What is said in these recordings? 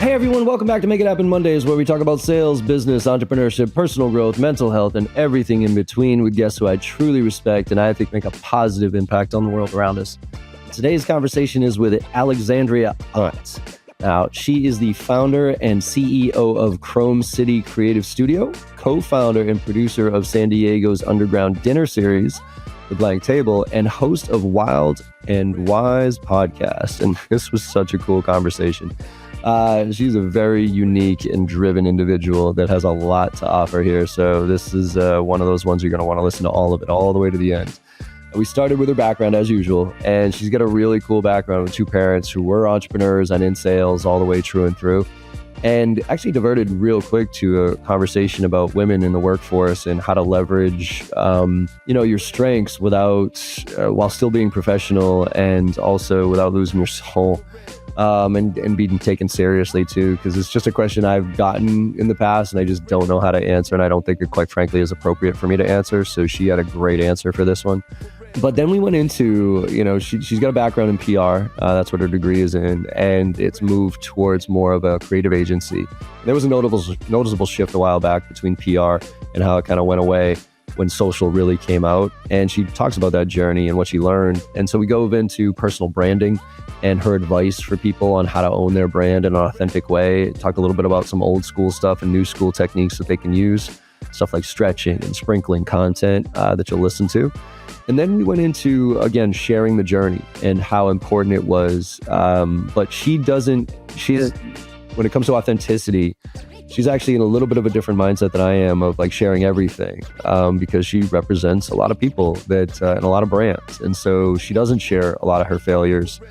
Hey everyone, welcome back to Make It Happen Mondays, where we talk about sales, business, entrepreneurship, personal growth, mental health, and everything in between with guests who I truly respect and I think make a positive impact on the world around us. Today's conversation is with Alexandria Ott. Now, she is the founder and CEO of Chrome City Creative Studio, co-founder and producer of San Diego's underground dinner series, The Blank Table, and host of Wild and Wise podcast. And this was such a cool conversation. She's a very unique and driven individual that has a lot to offer here. So this is one of those ones you're going to want to listen to all of it, all the way to the end. We started with her background as usual, and she's got a really cool background with two parents who were entrepreneurs and in sales all the way through and through. And actually diverted real quick to a conversation about women in the workforce and how to leverage, your strengths without, while still being professional and also without losing your soul. And being taken seriously too, because it's just a question I've gotten in the past and I just don't know how to answer, and I don't think it quite frankly is appropriate for me to answer. So she had a great answer for this one. But then we went into, she's got a background in PR. That's what her degree is in, and it's moved towards more of a creative agency. There was a noticeable shift a while back between PR and how it kind of went away when social really came out. And she talks about that journey and what she learned. And so we go into personal branding and her advice for people on how to own their brand in an authentic way. Talk a little bit about some old school stuff and new school techniques that they can use, stuff like stretching and sprinkling content that you'll listen to. And then we went into, again, sharing the journey and how important it was. But when it comes to authenticity, she's actually in a little bit of a different mindset than I am of like sharing everything, because she represents a lot of people that and a lot of brands. And so she doesn't share a lot of her failures.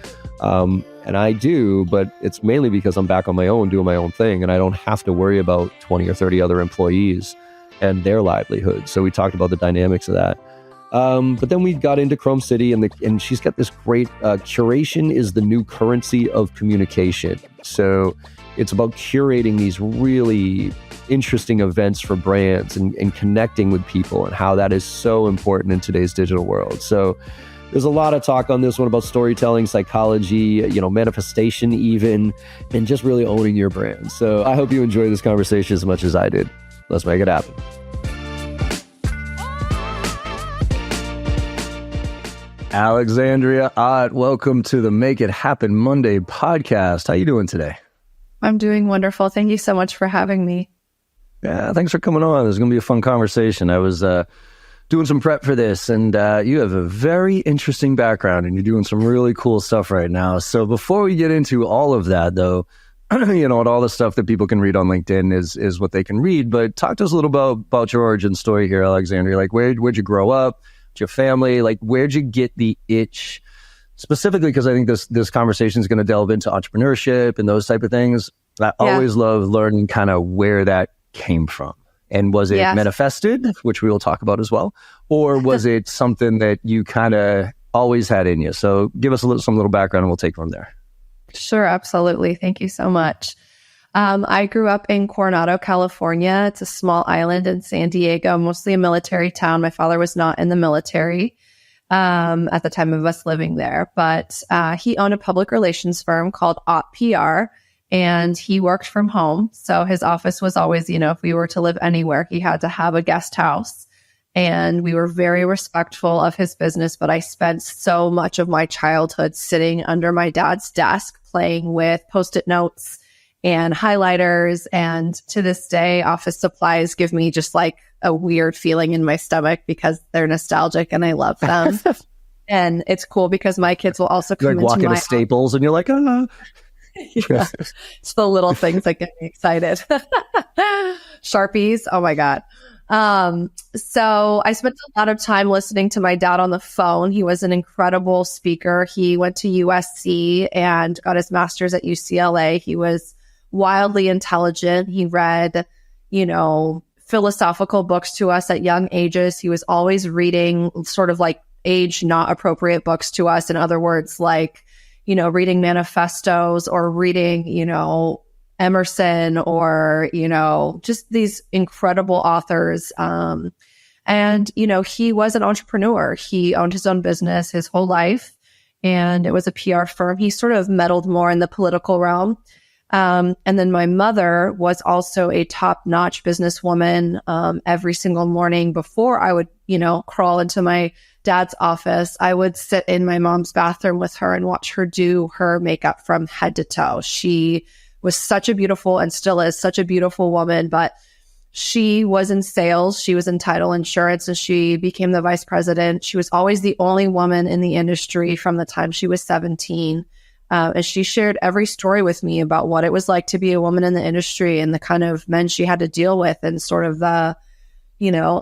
And I do, but it's mainly because I'm back on my own, doing my own thing, and I don't have to worry about 20 or 30 other employees and their livelihood. So we talked about the dynamics of that. But then we got into Chrome City, and she's got this great curation is the new currency of communication. So it's about curating these really interesting events for brands and connecting with people, and how that is so important in today's digital world. So there's a lot of talk on this one about storytelling, psychology, manifestation even, and just really owning your brand. So I hope you enjoy this conversation as much as I did. Let's make it happen. Alexandria Ott, welcome to the Make It Happen Monday podcast. How you doing today? I'm doing wonderful. Thank you so much for having me. Yeah, thanks for coming on. It's going to be a fun conversation. I was doing some prep for this, and you have a very interesting background, and you're doing some really cool stuff right now. So before we get into all of that, though, and all the stuff that people can read on LinkedIn is what they can read. But talk to us a little about your origin story here, Alexandria. Like, where'd you grow up? Your family? Like, where'd you get the itch? Specifically, because I think this conversation is going to delve into entrepreneurship and those type of things. I always love learning kind of where that came from. And was it manifested, which we will talk about as well? Or was it something that you kind of always had in you? So give us some little background and we'll take from there. Sure, absolutely. Thank you so much. I grew up in Coronado, California. It's a small island in San Diego, mostly a military town. My father was not in the military at the time of us living there, but he owned a public relations firm called Ott PR. And he worked from home. So his office was always, if we were to live anywhere, he had to have a guest house. And we were very respectful of his business. But I spent so much of my childhood sitting under my dad's desk, playing with Post-it notes and highlighters. And to this day, office supplies give me just like a weird feeling in my stomach because they're nostalgic and I love them. And it's cool because my kids will also come like walk into Staples and you're like, oh. Yeah, it's the little things that get me excited. Sharpies. Oh my God. So I spent a lot of time listening to my dad on the phone. He was an incredible speaker. He went to USC and got his master's at UCLA. He was wildly intelligent. He read, philosophical books to us at young ages. He was always reading sort of like age not appropriate books to us. In other words, like, reading manifestos or reading, Emerson or, just these incredible authors. And, he was an entrepreneur. He owned his own business his whole life, and it was a PR firm. He sort of meddled more in the political realm. And then my mother was also a top-notch businesswoman. Every single morning before I would, crawl into my dad's office, I would sit in my mom's bathroom with her and watch her do her makeup from head to toe. She was such a beautiful, and still is such a beautiful woman, but she was in sales. She was in title insurance, and she became the vice president. She was always the only woman in the industry from the time she was 17. And she shared every story with me about what it was like to be a woman in the industry and the kind of men she had to deal with, and sort of the,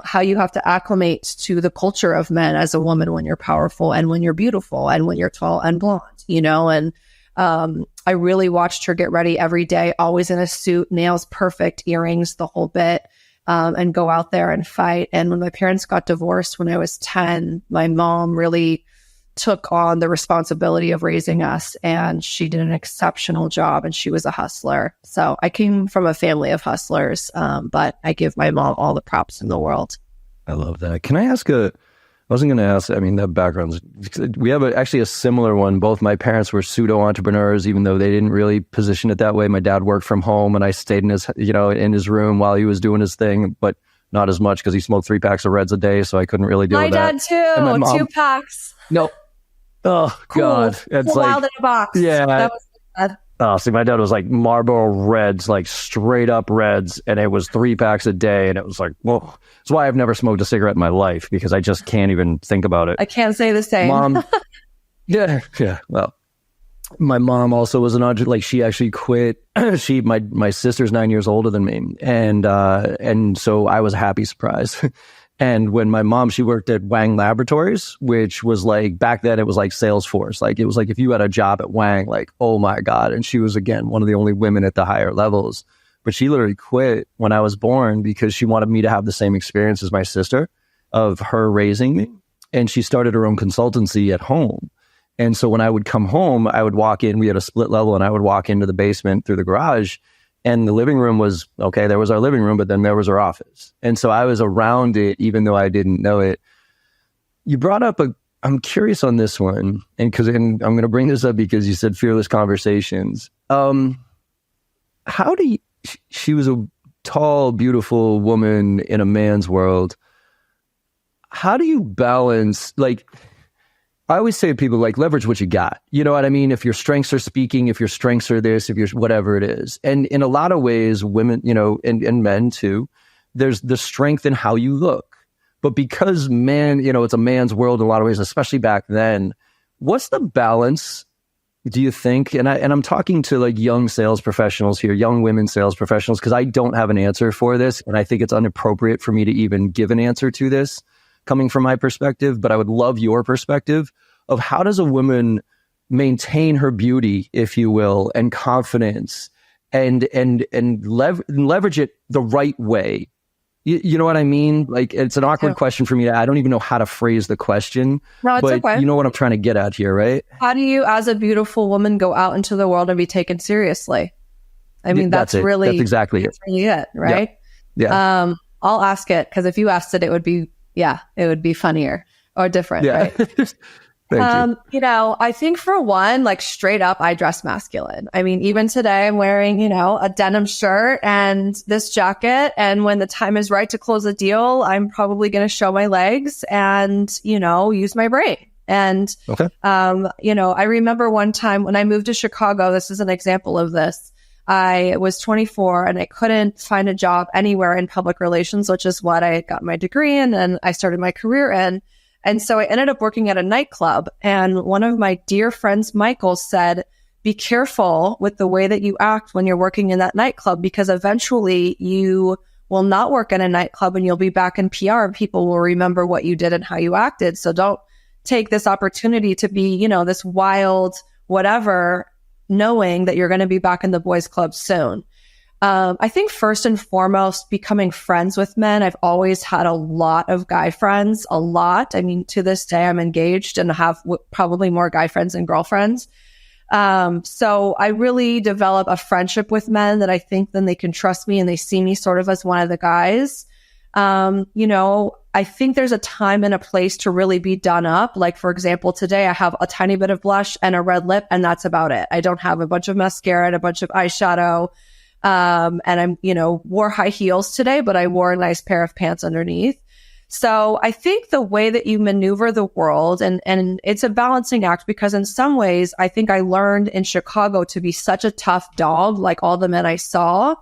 how you have to acclimate to the culture of men as a woman when you're powerful and when you're beautiful and when you're tall and blonde, and I really watched her get ready every day, always in a suit, nails perfect, earrings, the whole bit, and go out there and fight. And when my parents got divorced when I was 10, my mom really took on the responsibility of raising us, and she did an exceptional job, and she was a hustler. So I came from a family of hustlers, but I give my mom all the props in the world. I love that. Can I ask I wasn't going to ask, that background, we have actually a similar one. Both my parents were pseudo-entrepreneurs, even though they didn't really position it that way. My dad worked from home, and I stayed in his room while he was doing his thing, but not as much because he smoked 3 packs of Reds a day, so I couldn't really deal with that. My dad too, and my mom, 2 packs. No. Oh, cool. God. It's cool, wild in a box. Yeah. That was bad. Oh, see, my dad was like Marlboro Reds, like straight up Reds, and it was 3 packs a day, and it was like, whoa. That's why I've never smoked a cigarette in my life, because I just can't even think about it. I can't say the same. Mom, yeah. Well, my mom also was an entrepreneur. Like, she actually quit. My sister's 9 years older than me, and so I was a happy surprise. And when my mom, she worked at Wang Laboratories, which was like, back then it was like Salesforce. Like, it was like if you had a job at Wang, like, oh my God. And she was, again, one of the only women at the higher levels. But she literally quit when I was born because she wanted me to have the same experience as my sister of her raising me. And she started her own consultancy at home. And so when I would come home, I would walk in, we had a split level, and I would walk into the basement through the garage. And the living room was, okay, there was our living room, but then there was our office. And so I was around it, even though I didn't know it. You brought up I'm curious on this one, and I'm going to bring this up because you said fearless conversations. She was a tall, beautiful woman in a man's world. How do you balance, like, I always say to people, like, leverage what you got. You know what I mean? If your strengths are speaking, if your strengths are this, if you're whatever it is. And in a lot of ways, women, and men too, there's the strength in how you look. But because it's a man's world in a lot of ways, especially back then, what's the balance, do you think? And I'm talking to like young sales professionals here, young women sales professionals, because I don't have an answer for this. And I think it's inappropriate for me to even give an answer to this coming from my perspective, but I would love your perspective of how does a woman maintain her beauty, if you will, and confidence and leverage it the right way. You know what I mean? Like, it's an awkward question for me. I don't even know how to phrase the question. No, it's but okay. You know what I'm trying to get at here, right? How do you, as a beautiful woman, go out into the world and be taken seriously? I mean, that's exactly it, right? Yeah. I'll ask it, because if you asked it, it would be funnier or different, right? Thank you. I think for one, like, straight up, I dress masculine. I mean, even today I'm wearing, a denim shirt and this jacket. And when the time is right to close a deal, I'm probably going to show my legs and, use my brain. And, I remember one time when I moved to Chicago, this is an example of this. I was 24 and I couldn't find a job anywhere in public relations, which is what I got my degree in and I started my career in. And so I ended up working at a nightclub. And one of my dear friends, Michael, said, be careful with the way that you act when you're working in that nightclub, because eventually you will not work in a nightclub and you'll be back in PR and people will remember what you did and how you acted. So don't take this opportunity to be, this wild whatever, knowing that you're going to be back in the boys' club soon. I think first and foremost, becoming friends with men. I've always had a lot of guy friends, a lot. I mean, to this day, I'm engaged and have probably more guy friends than girlfriends. So I really develop a friendship with men that I think then they can trust me and they see me sort of as one of the guys. I think there's a time and a place to really be done up. Like, for example, today I have a tiny bit of blush and a red lip, and that's about it. I don't have a bunch of mascara and a bunch of eyeshadow. And I'm, wore high heels today, but I wore a nice pair of pants underneath. So I think the way that you maneuver the world, and it's a balancing act, because in some ways, I think I learned in Chicago to be such a tough dog, like all the men I saw,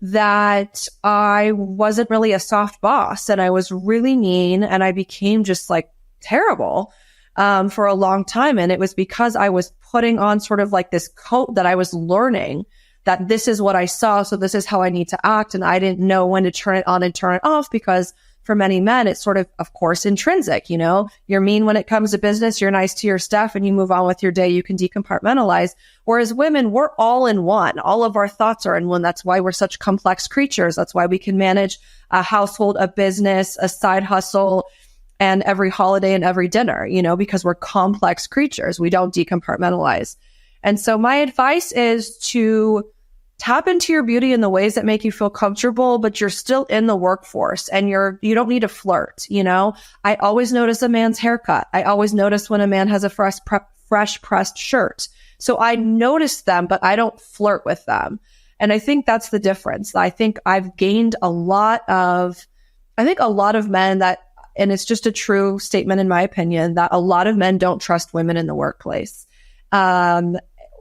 that I wasn't really a soft boss, and I was really mean, and I became just like terrible for a long time. And it was because I was putting on sort of like this coat that I was learning that this is what I saw, so this is how I need to act. And I didn't know when to turn it on and turn it off, because for many men, it's sort of course, intrinsic. You're mean when it comes to business, you're nice to your staff, and you move on with your day. You can decompartmentalize. Whereas women, we're all in one. All of our thoughts are in one. That's why we're such complex creatures. That's why we can manage a household, a business, a side hustle, and every holiday and every dinner, because we're complex creatures. We don't decompartmentalize. And so my advice is to tap into your beauty in the ways that make you feel comfortable, but you're still in the workforce, and you don't need to flirt. I always notice a man's haircut. I always notice when a man has a fresh pressed shirt. So I notice them, but I don't flirt with them. And I think that's the difference. I think I've gained a lot of men that, and it's just a true statement in my opinion, that a lot of men don't trust women in the workplace.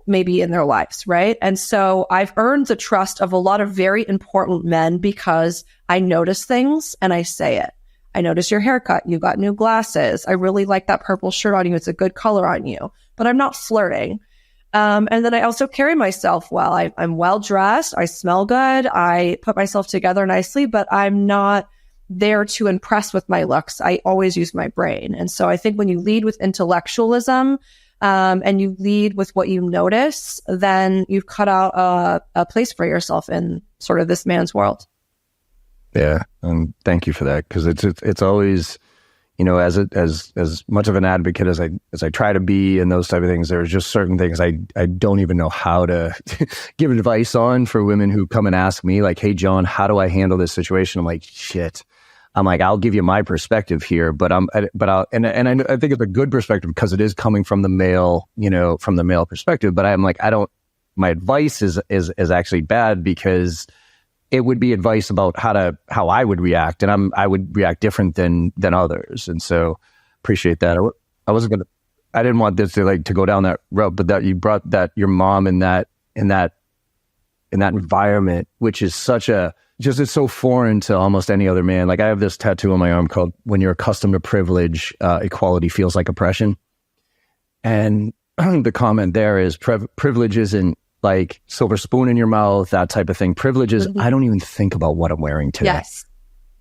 Maybe in their lives, right? And so I've earned the trust of a lot of very important men because I notice things and I say it. I notice your haircut. You got new glasses. I really like that purple shirt on you. It's a good color on you. But I'm not flirting. And then I also carry myself well. I'm well dressed. I smell good. I put myself together nicely, but I'm not there to impress with my looks. I always use my brain. And so I think when you lead with intellectualism, and you lead with what you notice, then you've cut out a place for yourself in sort of this man's world. Yeah, and thank you for that, because it's always, as much of an advocate as I try to be and those type of things, there's just certain things I don't even know how to give advice on for women who come and ask me, like, "Hey, John, how do I handle this situation?" I'm like, shit. I'm like, I'll give you my perspective here, but I think it's a good perspective because it is coming from the male, from the male perspective. But I'm like, my advice is actually bad, because it would be advice about how I would react, and I would react different than others. And so appreciate that. I didn't want this to go down that road, but that you brought that your mom in that environment, which is it's so foreign to almost any other man. Like, I have this tattoo on my arm called "When you're accustomed to privilege, equality feels like oppression." And the comment there is privilege isn't like silver spoon in your mouth, that type of thing. Privilege is, I don't even think about what I'm wearing today. Yes,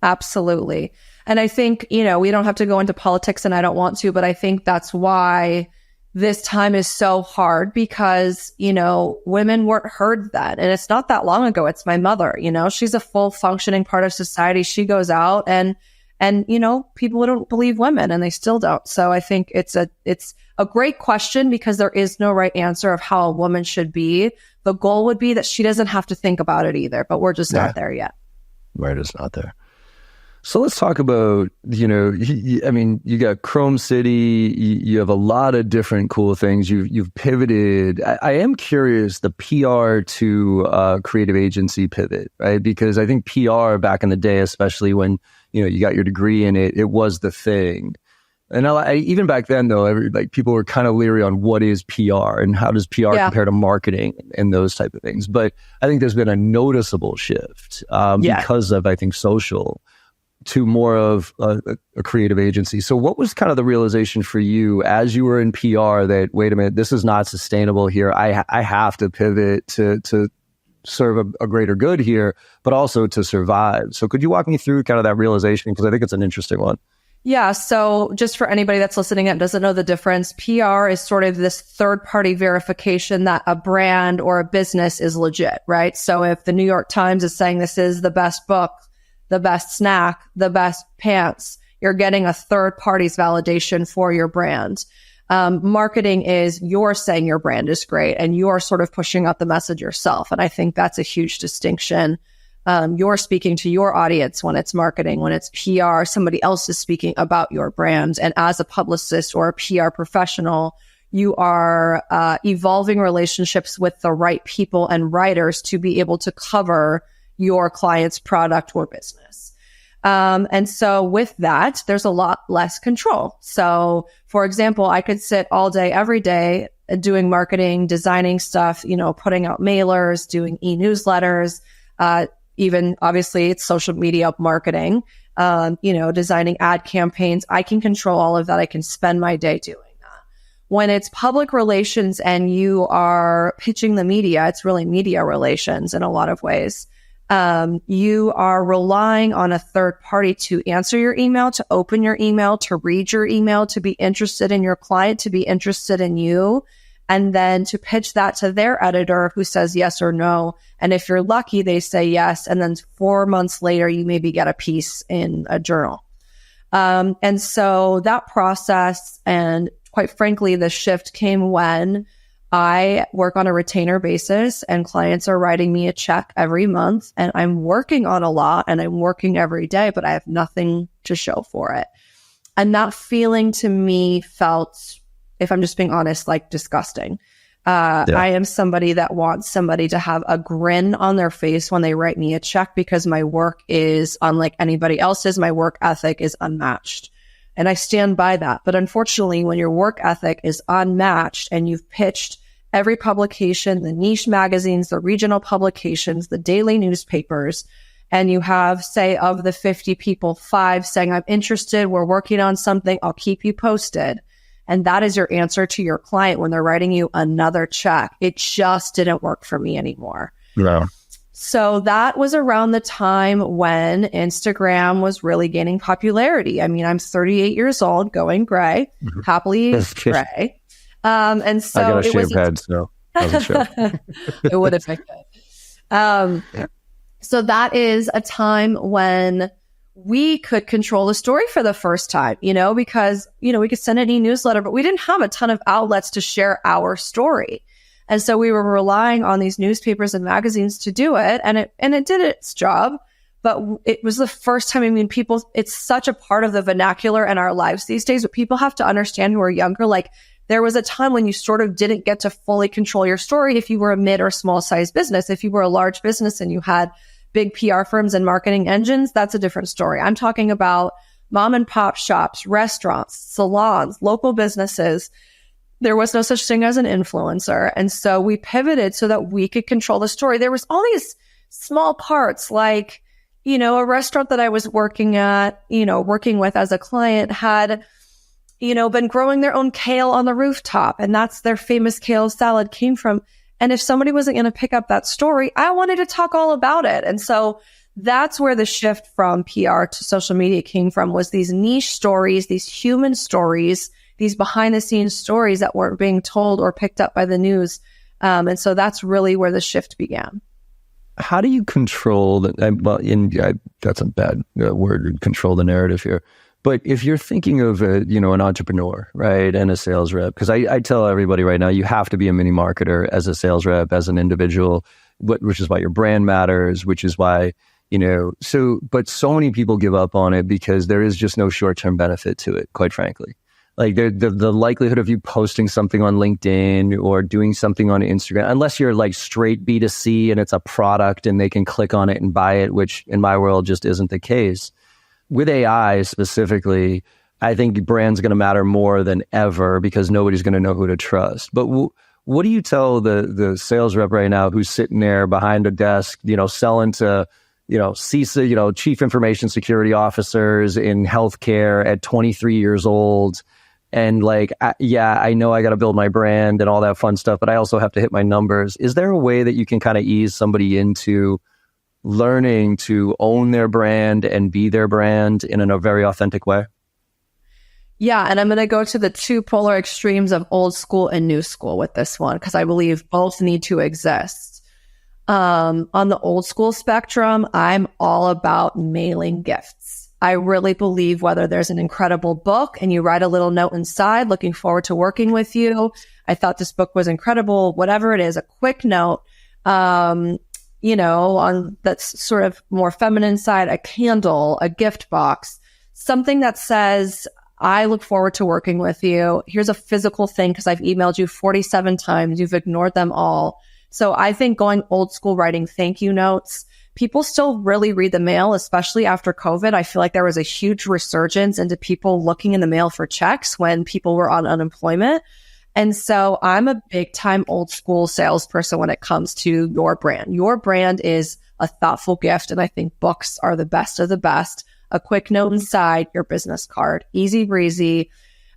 absolutely. And I think, we don't have to go into politics, and I don't want to, but I think that's why this time is so hard, because, women weren't heard then. And it's not that long ago. It's my mother, she's a full functioning part of society. She goes out and people don't believe women, and they still don't. So I think it's a great question, because there is no right answer of how a woman should be. The goal would be that she doesn't have to think about it either, but we're just not there yet. We're just not there. So let's talk about, you got Chrome City, you have a lot of different cool things. You've pivoted. I am curious, the PR to creative agency pivot, right? Because I think PR back in the day, especially when, you got your degree in it, it was the thing. And even back then, though, people were kind of leery on what is PR and how does PR compare to marketing and those type of things. But I think there's been a noticeable shift because of, I think, social, to more of a creative agency. So what was kind of the realization for you as you were in PR that, wait a minute, this is not sustainable here. I have to pivot to serve a greater good here, but also to survive. So could you walk me through kind of that realization? Because I think it's an interesting one. Yeah. So just for anybody that's listening and doesn't know the difference, PR is sort of this third-party verification that a brand or a business is legit, right? So if the New York Times is saying this is the best book, the best snack, the best pants, you're getting a third party's validation for your brand. Marketing is you're saying your brand is great and you're sort of pushing out the message yourself. And I think that's a huge distinction You're speaking to your audience when it's marketing, when it's PR, somebody else is speaking about your brand. And as a publicist or a PR professional, you are evolving relationships with the right people and writers to be able to cover your client's product or business. And so with that, there's a lot less control. So for example, I could sit all day, every day doing marketing, designing stuff, putting out mailers, doing e-newsletters, even obviously it's social media marketing, designing ad campaigns. I can control all of that. I can spend my day doing that. When it's public relations and you are pitching the media, it's really media relations in a lot of ways. You are relying on a third party to answer your email, to open your email, to read your email, to be interested in your client, to be interested in you, and then to pitch that to their editor who says yes or no. And if you're lucky, they say yes. And then 4 months later, you maybe get a piece in a journal. And so that process, and quite frankly, the shift came when I work on a retainer basis and clients are writing me a check every month, and I'm working on a lot and I'm working every day, but I have nothing to show for it. And that feeling to me felt, if I'm just being honest, like disgusting. I am somebody that wants somebody to have a grin on their face when they write me a check, because my work is unlike anybody else's. My work ethic is unmatched. And I stand by that. But unfortunately, when your work ethic is unmatched and you've pitched every publication, the niche magazines, the regional publications, the daily newspapers, and you have, say, of the 50 people, 5 saying, I'm interested, we're working on something, I'll keep you posted. And that is your answer to your client when they're writing you another check. It just didn't work for me anymore. No. So that was around the time when Instagram was really gaining popularity. I mean, I'm 38 years old, going gray, happily gray. And so I got a it was shaved head, so doesn't show. it would have been good. So that is a time when we could control the story for the first time, because, we could send an e-newsletter, but we didn't have a ton of outlets to share our story. And so we were relying on these newspapers and magazines to do it. And it did its job, but it was the first time. I mean, people, it's such a part of the vernacular in our lives these days, but people have to understand who are younger. Like, there was a time when you sort of didn't get to fully control your story if you were a mid or small size business. If you were a large business and you had big PR firms and marketing engines, that's a different story. I'm talking about mom and pop shops, restaurants, salons, local businesses. There was no such thing as an influencer. And so we pivoted so that we could control the story. There was all these small parts, like, a restaurant that I was working with as a client had, been growing their own kale on the rooftop. And that's their famous kale salad came from. And if somebody wasn't going to pick up that story, I wanted to talk all about it. And so that's where the shift from PR to social media came from, was these niche stories, these human stories, these behind the scenes stories that weren't being told or picked up by the news. And so that's really where the shift began. How do you control that's a bad word, control the narrative here. But if you're thinking of an entrepreneur, right, and a sales rep, because I tell everybody right now, you have to be a mini marketer as a sales rep, as an individual, which is why your brand matters, which is why, but so many people give up on it because there is just no short-term benefit to it, quite frankly. Like the likelihood of you posting something on LinkedIn or doing something on Instagram, unless you're like straight B2C and it's a product and they can click on it and buy it, which in my world just isn't the case. With AI specifically, I think brand's going to matter more than ever because nobody's going to know who to trust. But what do you tell the sales rep right now who's sitting there behind a desk, selling to, CISA, chief information security officers in healthcare at 23 years old? And like, I know I got to build my brand and all that fun stuff, but I also have to hit my numbers. Is there a way that you can kind of ease somebody into learning to own their brand and be their brand in a very authentic way? Yeah. And I'm going to go to the two polar extremes of old school and new school with this one, because I believe both need to exist. On the old school spectrum, I'm all about mailing gifts. I really believe whether there's an incredible book and you write a little note inside, looking forward to working with you, I thought this book was incredible, whatever it is, a quick note, on that's sort of more feminine side, a candle, a gift box, something that says, I look forward to working with you. Here's a physical thing because I've emailed you 47 times. You've ignored them all. So I think going old school, writing thank you notes. People still really read the mail, especially after COVID. I feel like there was a huge resurgence into people looking in the mail for checks when people were on unemployment. And so I'm a big time old school salesperson when it comes to your brand. Your brand is a thoughtful gift. And I think books are the best of the best. A quick note inside, your business card, easy breezy.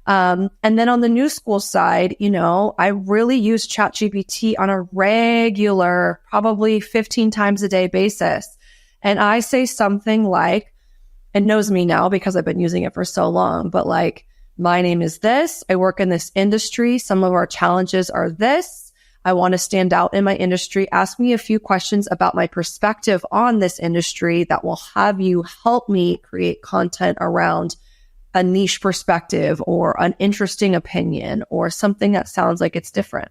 And then on the new school side, I really use ChatGPT on a regular, probably 15 times a day basis. And I say something like, it knows me now because I've been using it for so long, but like, my name is this. I work in this industry. Some of our challenges are this. I want to stand out in my industry. Ask me a few questions about my perspective on this industry that will have you help me create content around a niche perspective or an interesting opinion or something that sounds like it's different.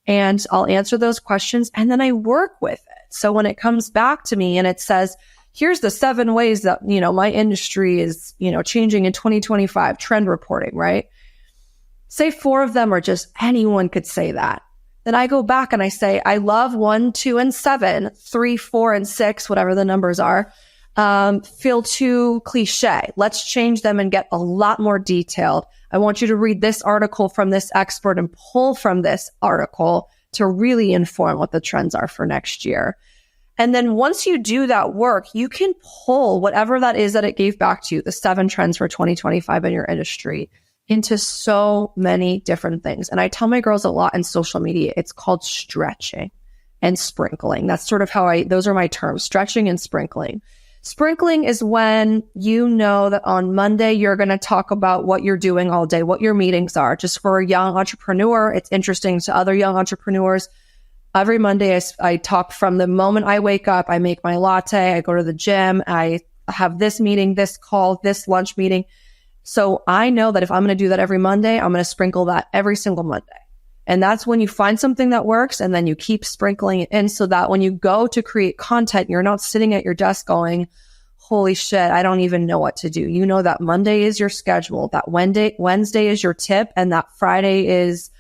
And I'll answer those questions and then I work with it. So when it comes back to me and it says, here's the 7 ways that, my industry is, changing in 2025, trend reporting, right? Say 4 of them are just anyone could say that. Then I go back and I say, I love 1, 2, and 7, 3, 4, and 6, whatever the numbers are, feel too cliche. Let's change them and get a lot more detailed. I want you to read this article from this expert and pull from this article to really inform what the trends are for next year. And then once you do that work, you can pull whatever that is that it gave back to you, the 7 trends for 2025 in your industry, into so many different things. And I tell my girls a lot in social media, it's called stretching and sprinkling. That's sort of how those are my terms, stretching and sprinkling. Sprinkling is when you know that on Monday, you're going to talk about what you're doing all day, what your meetings are. Just for a young entrepreneur, it's interesting to other young entrepreneurs. Every Monday, I talk from the moment I wake up, I make my latte, I go to the gym, I have this meeting, this call, this lunch meeting. So I know that if I'm going to do that every Monday, I'm going to sprinkle that every single Monday. And that's when you find something that works and then you keep sprinkling it in so that when you go to create content, you're not sitting at your desk going, holy shit, I don't even know what to do. You know that Monday is your schedule, that Wednesday is your tip, and that Friday is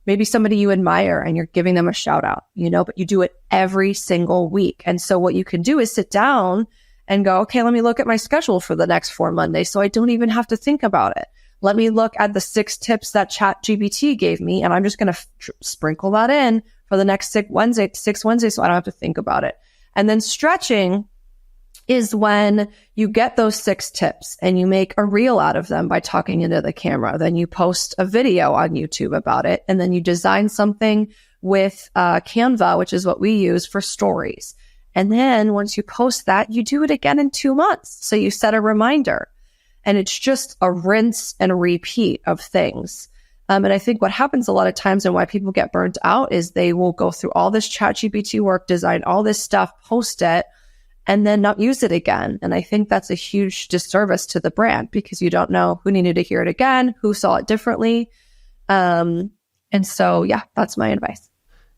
maybe somebody you admire and you're giving them a shout out, but you do it every single week. And so what you can do is sit down and go, okay, let me look at my schedule for the next 4 Mondays so I don't even have to think about it. Let me look at the 6 tips that ChatGPT gave me, and I'm just going to sprinkle that in for the next 6 Wednesdays so I don't have to think about it. And then stretching is when you get those 6 tips and you make a reel out of them by talking into the camera. Then you post a video on YouTube about it, and then you design something with Canva, which is what we use for stories. And then once you post that, you do it again in 2 months. So you set a reminder. And it's just a rinse and a repeat of things. And I think what happens a lot of times and why people get burnt out is they will go through all this ChatGPT work, design all this stuff, post it, and then not use it again. And I think that's a huge disservice to the brand because you don't know who needed to hear it again, who saw it differently. And so, yeah, that's my advice.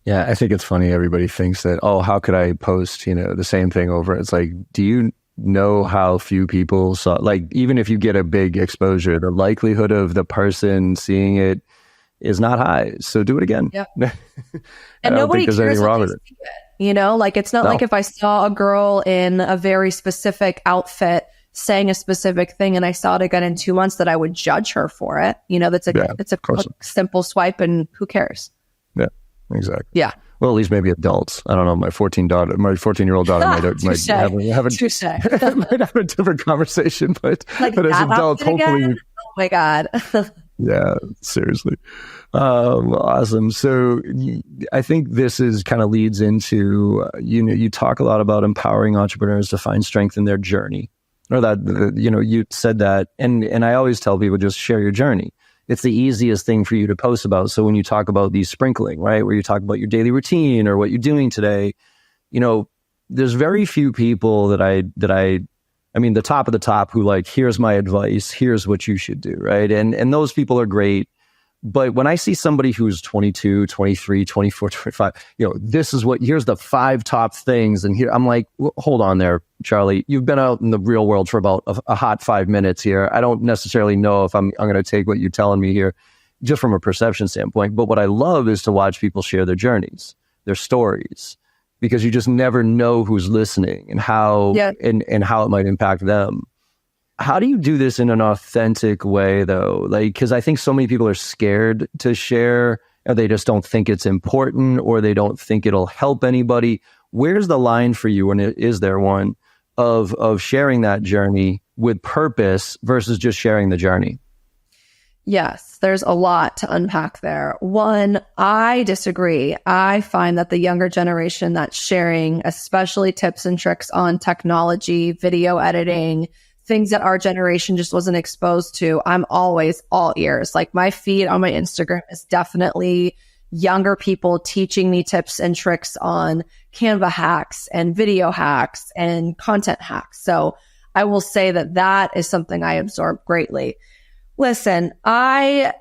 Yeah, I think it's funny. Everybody thinks that, how could I post, the same thing over? It's like, do you know how few people saw, like, even if you get a big exposure, the likelihood of the person seeing it is not high. So do it again. Yep. And nobody cares anything wrong with it. It's not like if I saw a girl in a very specific outfit saying a specific thing and I saw it again in 2 months that I would judge her for it. It's a quick, simple swipe and who cares? Yeah, exactly. Yeah. Well, at least maybe adults. I don't know. My 14-year-old daughter might have a different conversation, but as adults, hopefully. Oh my God. Yeah, seriously. Awesome. So I think this is kind of leads into, you talk a lot about empowering entrepreneurs to find strength in their journey, or that, you said that. And I always tell people, just share your journey. It's the easiest thing for you to post about. So when you talk about these sprinkling, right, where you talk about your daily routine or what you're doing today, there's very few people that I mean, the top of the top who like, here's my advice, here's what you should do, right? And those people are great. But when I see somebody who's 22, 23, 24, 25, here's the 5 top things. And here, I'm like, hold on there, Charlie. You've been out in the real world for about a hot 5 minutes here. I don't necessarily know if I'm going to take what you're telling me here just from a perception standpoint. But what I love is to watch people share their journeys, their stories, because you just never know who's listening and how and how it might impact them. How do you do this in an authentic way, though? Like, because I think so many people are scared to share, or they just don't think it's important, or they don't think it'll help anybody. Where's the line for you, and is there one, of sharing that journey with purpose versus just sharing the journey? Yes, there's a lot to unpack there. One, I disagree. I find that the younger generation that's sharing, especially tips and tricks on technology, video editing, things that our generation just wasn't exposed to, I'm always all ears. Like, my feed on my Instagram is definitely younger people teaching me tips and tricks on Canva hacks and video hacks and content hacks. So I will say that that is something I absorb greatly. Listen, I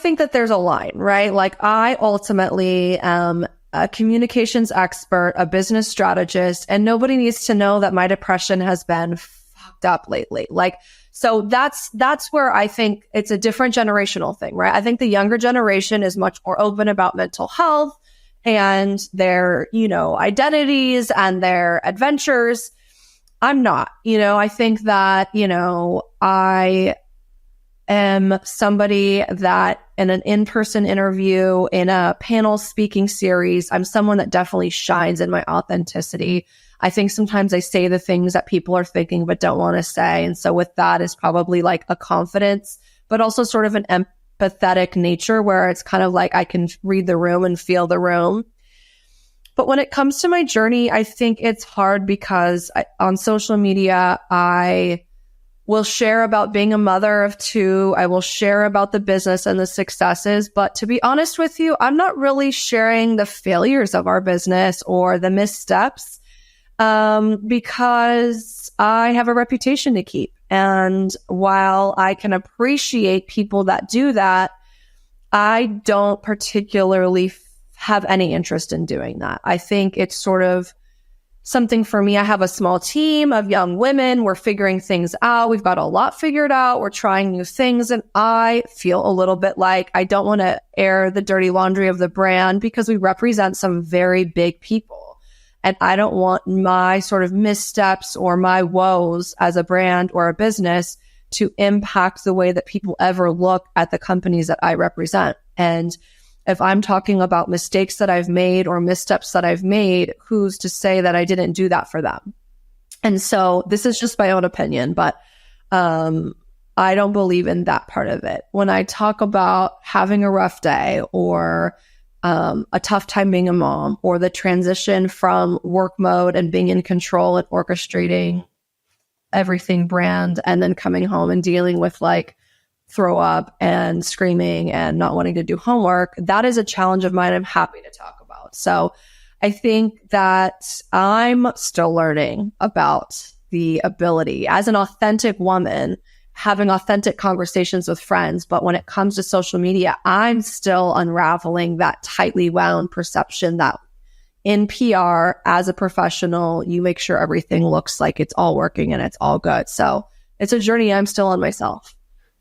think that there's a line, right? Like, I ultimately am a communications expert, a business strategist, and nobody needs to know that my depression has been fucked up lately. Like, so that's where I think it's a different generational thing, right? I think the younger generation is much more open about mental health and their, identities and their adventures. I'm not, I think that, I am somebody that in an in-person interview, in a panel speaking series, I'm someone that definitely shines in my authenticity. I think sometimes I say the things that people are thinking but don't want to say. And so with that is probably like a confidence, but also sort of an empathetic nature where it's kind of like I can read the room and feel the room. But when it comes to my journey, I think it's hard because on social media, I will share about being a mother of 2. I will share about the business and the successes. But to be honest with you, I'm not really sharing the failures of our business or the missteps because I have a reputation to keep. And while I can appreciate people that do that, I don't particularly have any interest in doing that. I think it's sort of something for me. I have a small team of young women. We're figuring things out. We've got a lot figured out. We're trying new things. And I feel a little bit like I don't want to air the dirty laundry of the brand because we represent some very big people. And I don't want my sort of missteps or my woes as a brand or a business to impact the way that people ever look at the companies that I represent. And if I'm talking about mistakes that I've made or missteps that I've made, who's to say that I didn't do that for them? And so this is just my own opinion, but I don't believe in that part of it. When I talk about having a rough day or a tough time being a mom, or the transition from work mode and being in control and orchestrating everything brand, and then coming home and dealing with like throw up and screaming and not wanting to do homework, that is a challenge of mine I'm happy to talk about. So I think that I'm still learning about the ability as an authentic woman, having authentic conversations with friends. But when it comes to social media, I'm still unraveling that tightly wound perception that in PR, as a professional, you make sure everything looks like it's all working and it's all good. So it's a journey I'm still on myself.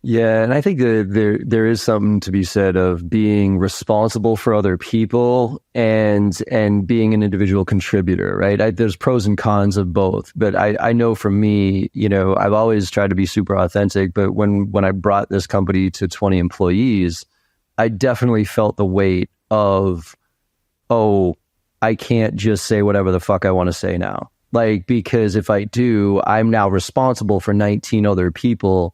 Yeah, and I think that there is something to be said of being responsible for other people and being an individual contributor, right? There's pros and cons of both, but I know for me, I've always tried to be super authentic, but when I brought this company to 20 employees, I definitely felt the weight of, I can't just say whatever the fuck I want to say now. Like, because if I do, I'm now responsible for 19 other people's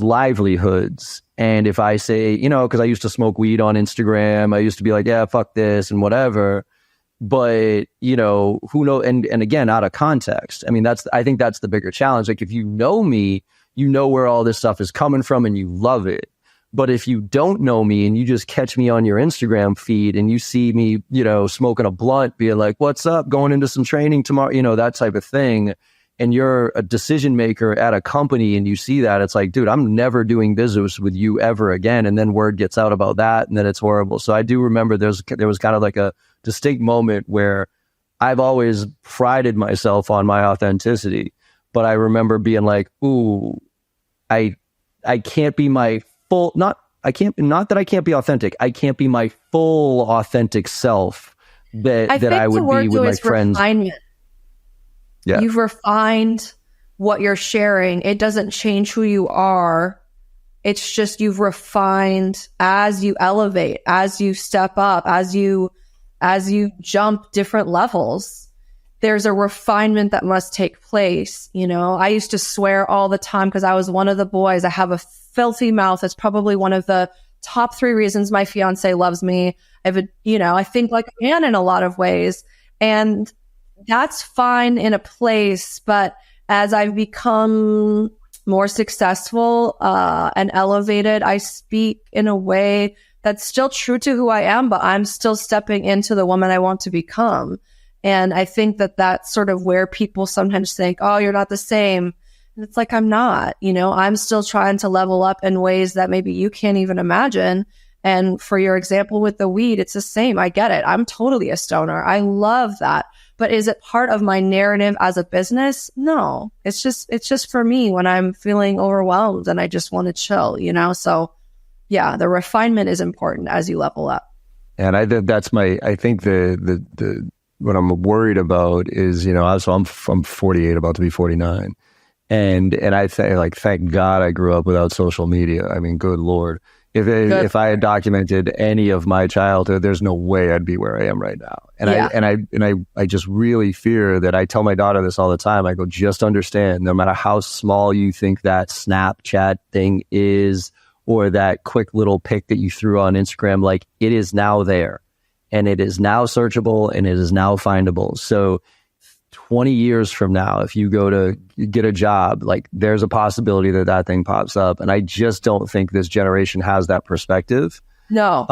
livelihoods. And if I say, because I used to smoke weed on Instagram, I used to be like, yeah, fuck this and whatever. But, who knows? And again, out of context. I mean, I think that's the bigger challenge. Like, if you know me, you know where all this stuff is coming from and you love it. But if you don't know me and you just catch me on your Instagram feed and you see me, smoking a blunt, being like, what's up, going into some training tomorrow, that type of thing, and you're a decision maker at a company and you see that, it's like, dude, I'm never doing business with you ever again. And then word gets out about that, and then it's horrible. So I do remember there was kind of like a distinct moment where I've always prided myself on my authenticity, but I remember being like, ooh, I can't be my full, not that I can't be authentic. I can't be my full authentic self that I would be with my friends. Refinement. Yeah. You've refined what you're sharing. It doesn't change who you are. It's just you've refined as you elevate, as you step up, as you jump different levels. There's a refinement that must take place. You know, I used to swear all the time because I was one of the boys. I have a filthy mouth. It's probably one of the top 3 reasons my fiance loves me. I think like a man in a lot of ways. And that's fine in a place, but as I've become more successful and elevated, I speak in a way that's still true to who I am, but I'm still stepping into the woman I want to become. And I think that that's sort of where people sometimes think, oh, you're not the same. And it's like, I'm not, I'm still trying to level up in ways that maybe you can't even imagine. And for your example with the weed, it's the same. I get it. I'm totally a stoner. I love that. But is it part of my narrative as a business? No, it's just for me when I'm feeling overwhelmed and I just want to chill, So yeah, the refinement is important as you level up. And I think the what I'm worried about is, I'm 48, about to be 49. And I say, like, thank God I grew up without social media. I mean, good Lord. If I had documented any of my childhood, there's no way I'd be where I am right now. And I just really fear that. I tell my daughter this all the time. I go, just understand, no matter how small you think that Snapchat thing is, or that quick little pic that you threw on Instagram, like, it is now there, and it is now searchable, and it is now findable. So 20 years from now, if you go to get a job, like, there's a possibility that thing pops up. And I just don't think this generation has that perspective. No.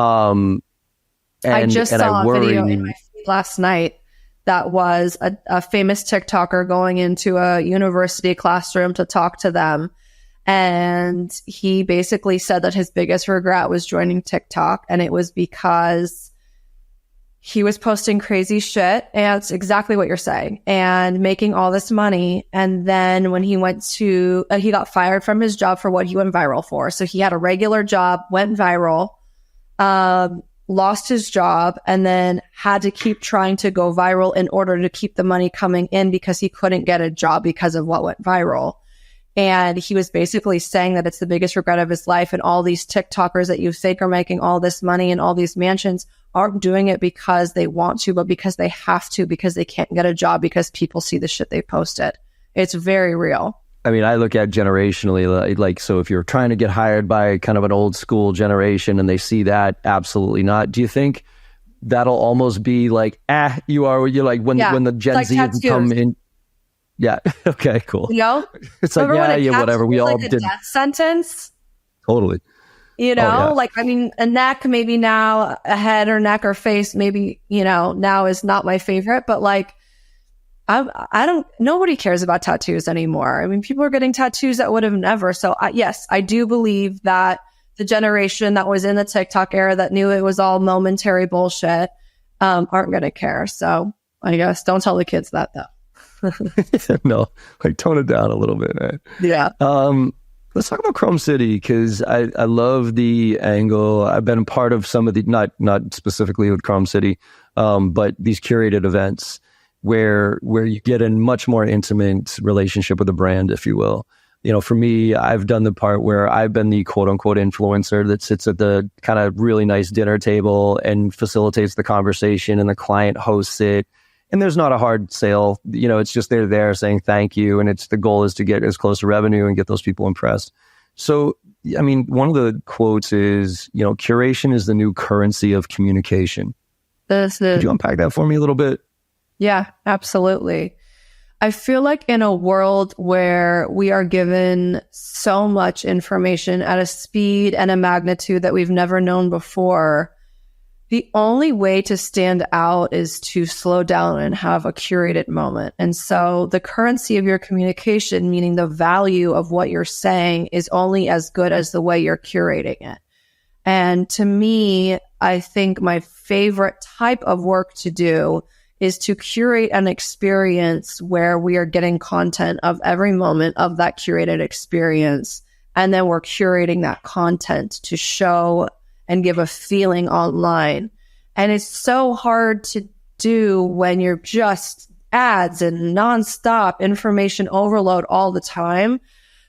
I just saw a video in my feed last night that was a famous TikToker going into a university classroom to talk to them. And he basically said that his biggest regret was joining TikTok. And it was because he was posting crazy shit, and it's exactly what you're saying, and making all this money. And then when he went to, he got fired from his job for what he went viral for. So he had a regular job, went viral, lost his job, and then had to keep trying to go viral in order to keep the money coming in because he couldn't get a job because of what went viral. And he was basically saying that it's the biggest regret of his life. And all these TikTokers that you think are making all this money and all these mansions aren't doing it because they want to, but because they have to, because they can't get a job, because people see the shit they posted. It's very real. I mean, I look at generationally, like, so if you're trying to get hired by kind of an old school generation and they see that, absolutely not. Do you think that'll almost be like, you're like, when the Gen like Z come in? Yeah. Okay, cool. It's like, whatever. We all did. A death sentence. Totally. Like, I mean, a neck, maybe now, a head or neck or face, maybe, now is not my favorite, but like, nobody cares about tattoos anymore. I mean, people are getting tattoos that would have never. So yes, I do believe that the generation that was in the TikTok era that knew it was all momentary bullshit, aren't going to care. So I guess don't tell the kids that though. No, like, tone it down a little bit, man. Yeah. Let's talk about Chrome City, because I love the angle. I've been a part of some of the, not specifically with Chrome City, but these curated events where you get a much more intimate relationship with the brand, if you will. For me, I've done the part where I've been the quote unquote influencer that sits at the kind of really nice dinner table and facilitates the conversation, and the client hosts it. And there's not a hard sale, it's just they're there saying thank you. And the goal is to get as close to revenue and get those people impressed. So, I mean, one of the quotes is, curation is the new currency of communication. Could you unpack that for me a little bit? Yeah, absolutely. I feel like in a world where we are given so much information at a speed and a magnitude that we've never known before, the only way to stand out is to slow down and have a curated moment. And so the currency of your communication, meaning the value of what you're saying, is only as good as the way you're curating it. And to me, I think my favorite type of work to do is to curate an experience where we are getting content of every moment of that curated experience. And then we're curating that content to show and give a feeling online. And it's so hard to do when you're just ads and nonstop information overload all the time.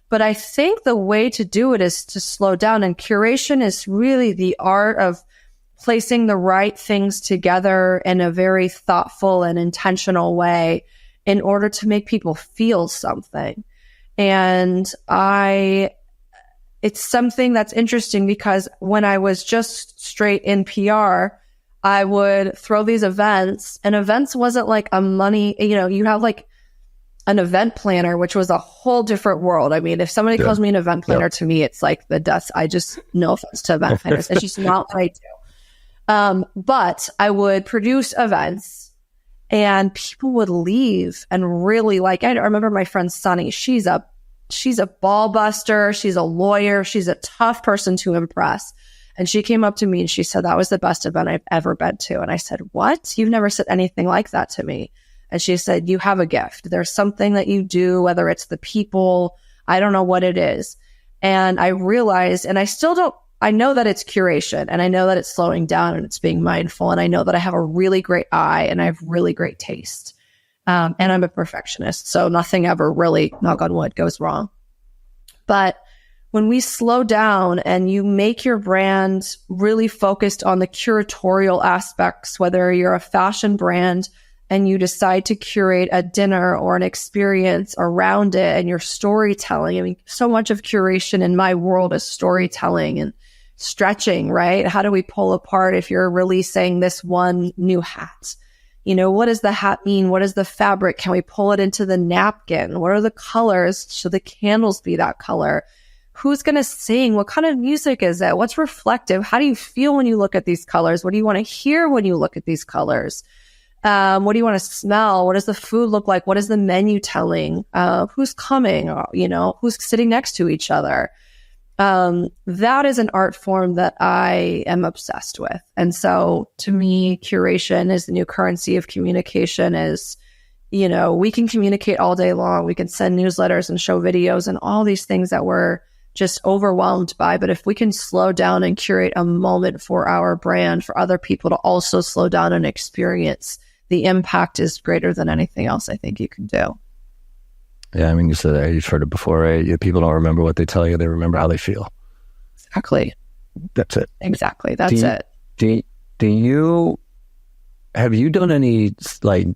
But I think the way to do it is to slow down. And curation is really the art of placing the right things together in a very thoughtful and intentional way in order to make people feel something. And it's something that's interesting because when I was just straight in PR, I would throw these events, and events wasn't like a money, you have like an event planner, which was a whole different world. I mean, if somebody calls me an event planner, to me, it's like the dust. I just, no offense to event planners. It's just not what I do. But I would produce events and people would leave and really like, I remember my friend Sunny, she's a ball buster. She's a lawyer. She's a tough person to impress. And she came up to me and she said, that was the best event I've ever been to. And I said, what? You've never said anything like that to me. And she said, you have a gift. There's something that you do, whether it's the people, I don't know what it is. And I realized, and I know that it's curation, and I know that it's slowing down and it's being mindful. And I know that I have a really great eye and I have really great taste. And I'm a perfectionist, so nothing ever really, knock on wood, goes wrong. But when we slow down and you make your brand really focused on the curatorial aspects, whether you're a fashion brand and you decide to curate a dinner or an experience around it and your storytelling. I mean, so much of curation in my world is storytelling and stretching, right? How do we pull apart if you're releasing this one new hat? What does the hat mean? What is the fabric? Can we pull it into the napkin? What are the colors? Should the candles be that color? Who's going to sing? What kind of music is it? What's reflective? How do you feel when you look at these colors? What do you want to hear when you look at these colors? What do you want to smell? What does the food look like? What is the menu telling? Who's coming? Who's sitting next to each other? That is an art form that I am obsessed with. And so to me, curation is the new currency of communication. We can communicate all day long. We can send newsletters and show videos and all these things that we're just overwhelmed by. But if we can slow down and curate a moment for our brand, for other people to also slow down and experience, the impact is greater than anything else I think you can do. Yeah, I mean, you said you've heard it before, right? People don't remember what they tell you; they remember how they feel. Exactly. That's it. Exactly. That's it. Have you done any like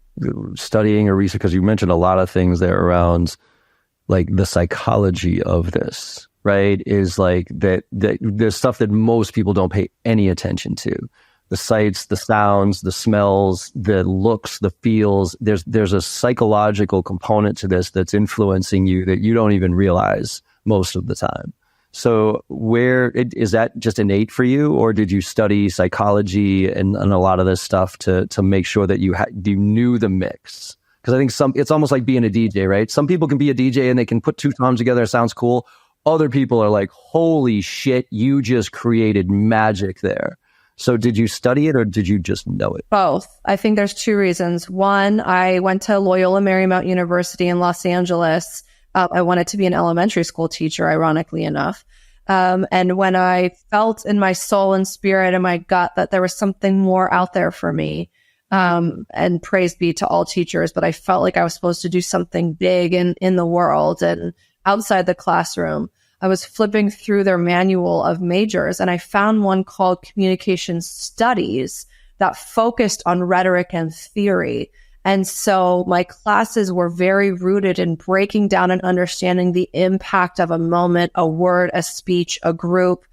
studying or research? Because you mentioned a lot of things there around like the psychology of this, right? Is like that there's stuff that most people don't pay any attention to. The sights, the sounds, the smells, the looks, the feels. There's a psychological component to this that's influencing you that you don't even realize most of the time. So is that just innate for you, or did you study psychology and a lot of this stuff to make sure that you knew the mix? Because I think it's almost like being a DJ, right? Some people can be a DJ and they can put two tones together. It sounds cool. Other people are like, holy shit, you just created magic there. So did you study it or did you just know it? Both. I think there's two reasons. One, I went to Loyola Marymount University in Los Angeles. I wanted to be an elementary school teacher, ironically enough. And when I felt in my soul and spirit and my gut that there was something more out there for me, and praise be to all teachers, but I felt like I was supposed to do something big in the world and outside the classroom. I was flipping through their manual of majors and I found one called Communication Studies that focused on rhetoric and theory. And so my classes were very rooted in breaking down and understanding the impact of a moment, a word, a speech, a group.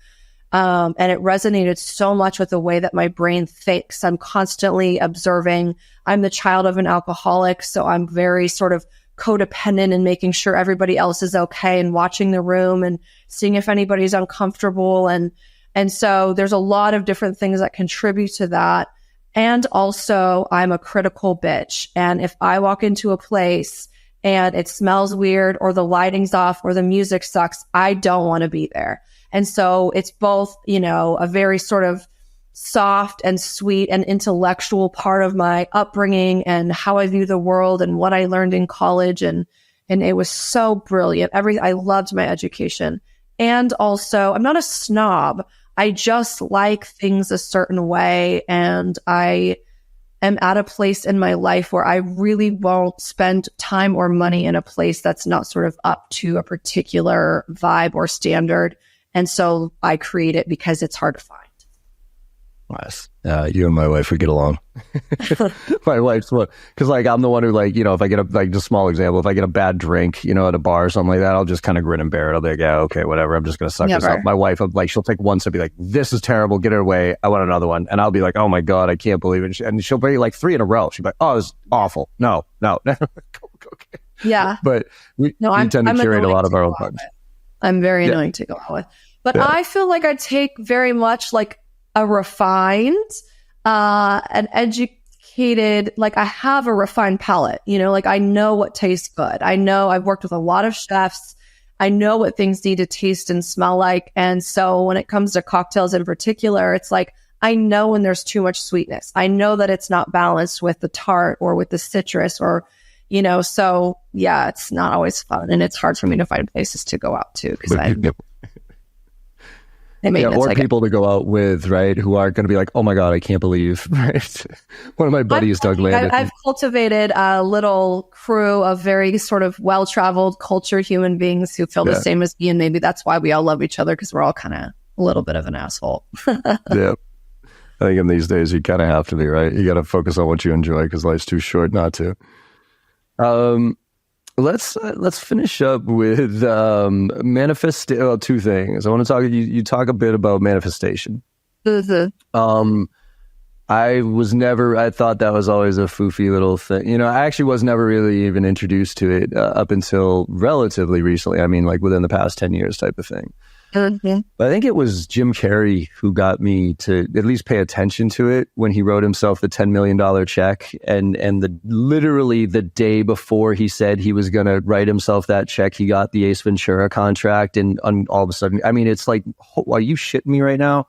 And it resonated so much with the way that my brain thinks. I'm constantly observing. I'm the child of an alcoholic, so I'm very sort of codependent and making sure everybody else is okay and watching the room and seeing if anybody's uncomfortable. And And so there's a lot of different things that contribute to that. And also, I'm a critical bitch. And if I walk into a place and it smells weird or the lighting's off or the music sucks, I don't want to be there. And so it's both, a very sort of soft and sweet and intellectual part of my upbringing and how I view the world and what I learned in college. And it was so brilliant. I loved my education. And also, I'm not a snob. I just like things a certain way. And I am at a place in my life where I really won't spend time or money in a place that's not sort of up to a particular vibe or standard. And so I create it because it's hard to find. Nice. You and my wife would get along. My wife's one, because I'm the one who if I get just a small example, if I get a bad drink, at a bar or something like that, I'll just kind of grin and bear it. I'll be like, yeah, okay, whatever. I'm just going to suck this up. My wife, she'll take one sip, be like, this is terrible. Get it away. I want another one. And I'll be like, oh my God, I can't believe it. And she'll bring 3 in a row. She'll be like, oh, this is awful. No. Okay. Yeah. But we tend to curate a lot of our own fun. I'm very annoying to go out with. But I feel like I take very much a refined, an educated, I have a refined palate, I know what tastes good. I know I've worked with a lot of chefs. I know what things need to taste and smell like. And so when it comes to cocktails in particular, it's I know when there's too much sweetness. I know that it's not balanced with the tart or with the citrus or, so yeah, it's not always fun. And it's hard for me to find places to go out to because or people to go out with, right, who aren't going to be like, oh my God, I can't believe, right? One of my buddies, Doug Landon. I've cultivated a little crew of very sort of well-traveled, cultured human beings who feel the same as me, and maybe that's why we all love each other, because we're all kind of a little bit of an asshole. Yeah. I think in these days, you kind of have to be, right? You got to focus on what you enjoy because life's too short not to. Let's finish up with two things. I want to talk. You talk a bit about manifestation. Mm-hmm. I thought that was always a foofy little thing. I actually was never really even introduced to it up until relatively recently. I mean, within the past 10 years type of thing. Mm-hmm. But I think it was Jim Carrey who got me to at least pay attention to it when he wrote himself the $10 million check. And literally the day before he said he was going to write himself that check, he got the Ace Ventura contract. And all of a sudden, I mean, it's like, are you shitting me right now?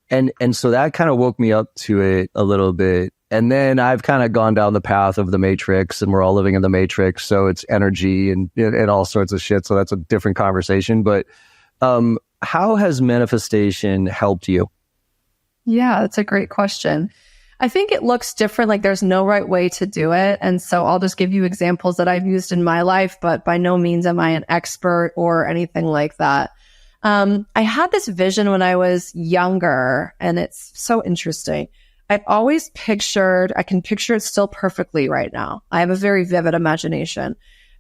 And so that kind of woke me up to it a little bit. And then I've kind of gone down the path of the Matrix, and we're all living in the Matrix. So it's energy and all sorts of shit. So that's a different conversation. But how has manifestation helped you? Yeah, that's a great question. I think it looks different. There's no right way to do it. And so I'll just give you examples that I've used in my life, but by no means am I an expert or anything like that. I had this vision when I was younger, and it's so interesting. I've always I can picture it still perfectly right now. I have a very vivid imagination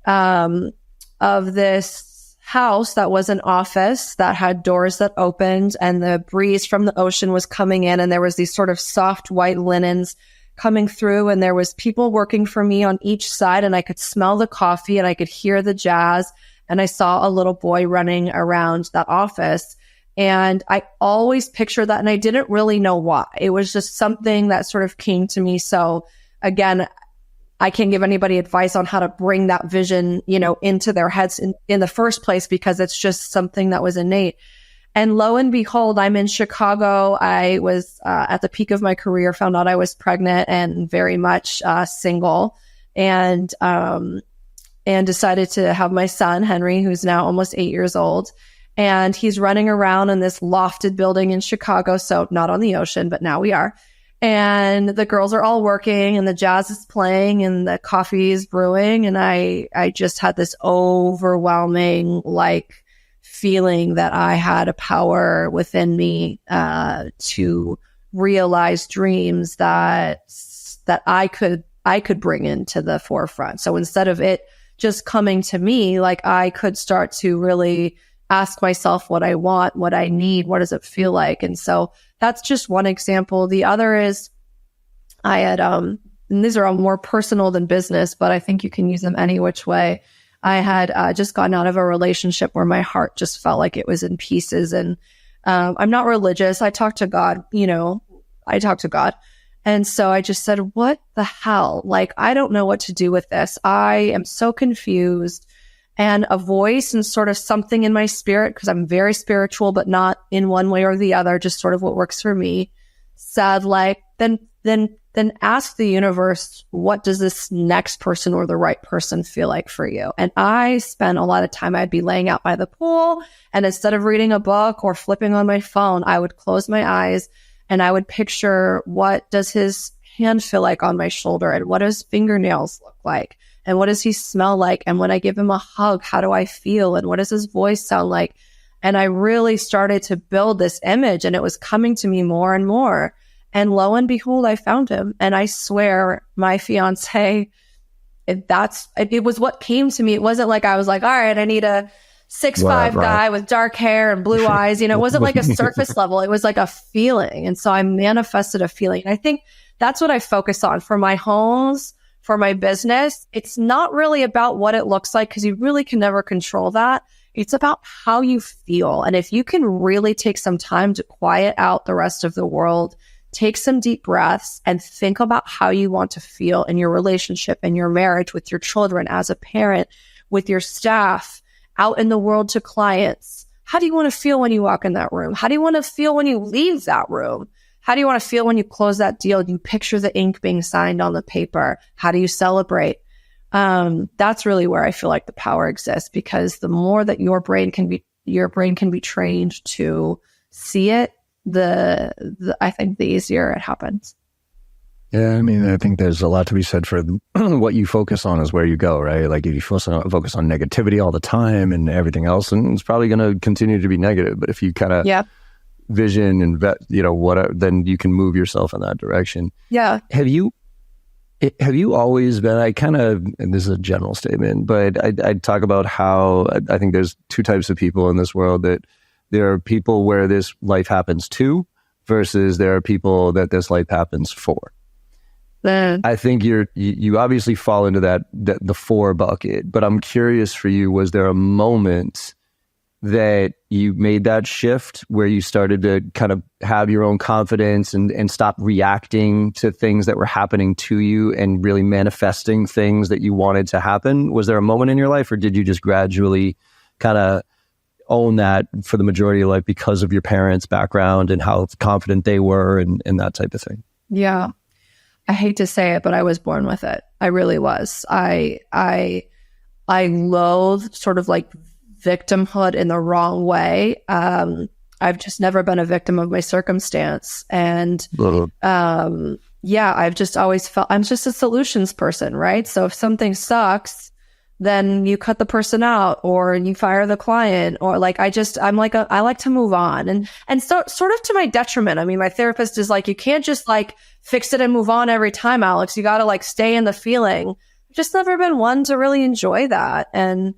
of this house that was an office that had doors that opened, and the breeze from the ocean was coming in, and there was these sort of soft white linens coming through, and there was people working for me on each side, and I could smell the coffee and I could hear the jazz, and I saw a little boy running around that office. And I always pictured that, and I didn't really know why. It was just something that sort of came to me. So again, I can't give anybody advice on how to bring that vision, into their heads in the first place, because it's just something that was innate. And lo and behold, I'm in Chicago. I was at the peak of my career, found out I was pregnant and very much single, and decided to have my son, Henry, who's now almost 8 years old. And he's running around in this lofted building in Chicago. So not on the ocean, but now we are. And the girls are all working, and the jazz is playing, and the coffee is brewing. And I just had this overwhelming, feeling that I had a power within me, to realize dreams that I could bring into the forefront. So instead of it just coming to me, I could start to really ask myself what I want, what I need, what does it feel like? And so that's just one example. The other is I had, and these are all more personal than business, but I think you can use them any which way. I had just gotten out of a relationship where my heart just felt like it was in pieces. And I'm not religious. I talk to God, I talk to God. And so I just said, what the hell? Like, I don't know what to do with this. I am so confused. And a voice and sort of something in my spirit, because I'm very spiritual, but not in one way or the other, just sort of what works for me, said like, then ask the universe, what does this next person or the right person feel like for you? And I spent a lot of time, I'd be laying out by the pool, and instead of reading a book or flipping on my phone, I would close my eyes and I would picture, what does his hand feel like on my shoulder? And what does fingernails look like? And what does he smell like? And when I give him a hug, how do I feel? And what does his voice sound like? And I really started to build this image, and it was coming to me more and more. And lo and behold, I found him. And I swear, my fiance, it was what came to me. It wasn't like I was like, all right, I need a 6'5" guy with dark hair and blue eyes. It wasn't like a surface level. It was like a feeling. And so I manifested a feeling. And I think that's what I focus on for my homes, for my business. It's not really about what it looks like, because you really can never control that. It's about how you feel. And if you can really take some time to quiet out the rest of the world, take some deep breaths, and think about how you want to feel in your relationship, in your marriage, with your children, as a parent, with your staff, out in the world to clients. How do you want to feel when you walk in that room? How do you want to feel when you leave that room? How do you want to feel when you close that deal? Do you picture the ink being signed on the paper? How do you celebrate? That's really where I feel like the power exists, because the more that your brain can be trained to see it, I think the easier it happens. Yeah, I mean, I think there's a lot to be said for what you focus on is where you go, right? Like, if you focus on negativity all the time and everything else, and it's probably going to continue to be negative. But if you kind of vision and then you can move yourself in that direction. Yeah. Have you always been? And this is a general statement, but I'd talk about how I think there's two types of people in this world. That there are people where this life happens to, versus there are people that this life happens for. I think you obviously fall into the for bucket, but I'm curious for you, was there a moment that you made that shift where you started to kind of have your own confidence and stop reacting to things that were happening to you and really manifesting things that you wanted to happen? Was there a moment in your life, or did you just gradually kind of own that for the majority of your life because of your parents' background and how confident they were and that type of thing? Yeah. I hate to say it, but I was born with it. I really was. I loathe sort of like victimhood in the wrong way. I've just never been a victim of my circumstance. And I've just always felt I'm just a solutions person, right? So if something sucks, then you cut the person out, or you fire the client, or like I like to move on. And so sort of to my detriment. I mean, my therapist is like, you can't just like fix it and move on every time, Alex. You got to like stay in the feeling. I've just never been one to really enjoy that. And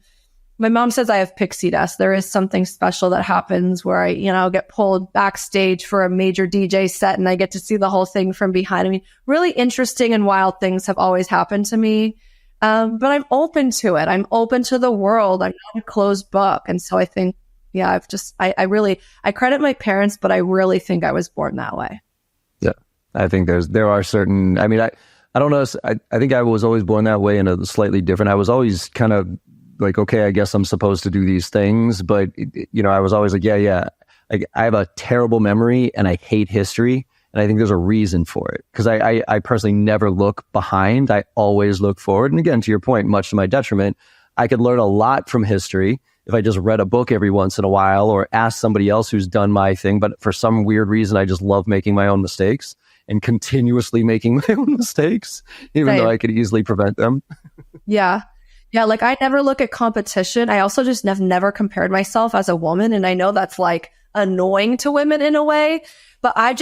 my mom says I have pixie dust. There is something special that happens where I, get pulled backstage for a major DJ set and I get to see the whole thing from behind. I mean, really interesting and wild things have always happened to me. But I'm open to it. I'm open to the world. I'm not a closed book. And so I think, I credit my parents, but I really think I was born that way. Yeah. I think there are certain, I mean, I don't know. I think I was always born that way in a slightly different, I was always kind of like, okay, I guess I'm supposed to do these things. But, I was always like, I have a terrible memory and I hate history. And I think there's a reason for it, because I personally never look behind. I always look forward. And again, to your point, much to my detriment, I could learn a lot from history if I just read a book every once in a while or ask somebody else who's done my thing. But for some weird reason, I just love making my own mistakes and continuously making my own mistakes, even though I could easily prevent them. Yeah. Yeah. Like I never look at competition. I also just have never compared myself as a woman. And I know that's like annoying to women in a way. But I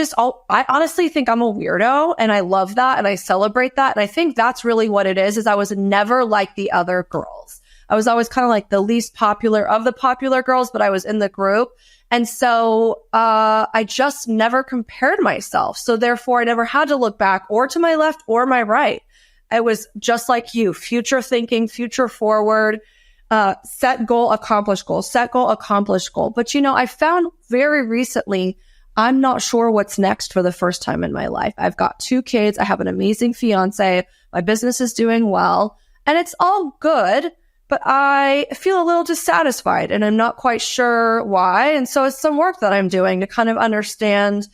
honestly think I'm a weirdo, and I love that and I celebrate that. And I think that's really what it is I was never like the other girls. I was always kind of like the least popular of the popular girls, but I was in the group. And so I just never compared myself. So therefore I never had to look back or to my left or my right. I was just like you, future thinking, future forward. set goal, accomplish goal, set goal, accomplish goal. But, I found very recently, I'm not sure what's next for the first time in my life. I've got 2 kids. I have an amazing fiance. My business is doing well, and it's all good, but I feel a little dissatisfied and I'm not quite sure why. And so it's some work that I'm doing to kind of understand,